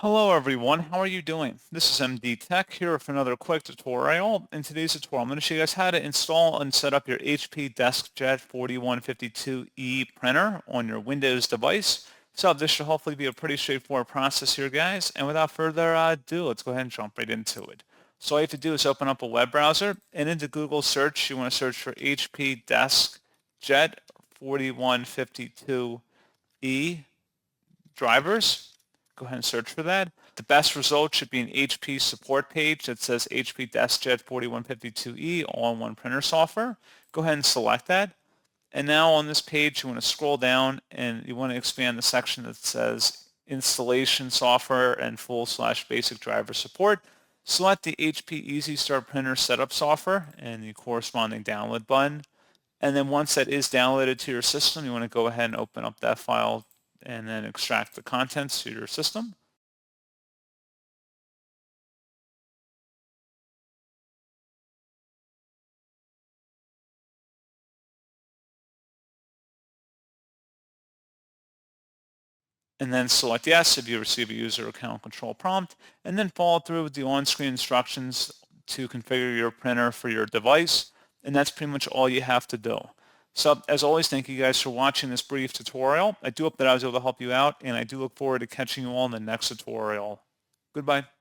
Hello everyone, how are you doing? This is MD Tech here for another quick tutorial. In today's tutorial, I'm going to show you guys how to install and set up your HP DeskJet 4152e printer on your Windows device. So this should hopefully be a pretty straightforward process here, guys. And without further ado, let's go ahead and jump right into it. So all you have to do is open up a web browser, and into Google search, you want to search for HP DeskJet 4152e drivers. Go ahead and search for that. The best result should be an HP support page that says HP DeskJet 4152e all-in-one printer software. Go ahead and select that. And now on this page, you want to scroll down and you want to expand the section that says installation software and full/basic driver support. Select the HP Easy Start Printer Setup software and the corresponding download button. And then once that is downloaded to your system, you want to go ahead and open up that file and then extract the contents to your system. And then select yes if you receive a user account control prompt, and then follow through with the on-screen instructions to configure your printer for your device. And that's pretty much all you have to do. So as always, thank you guys for watching this brief tutorial. I do hope that I was able to help you out, and I do look forward to catching you all in the next tutorial. Goodbye.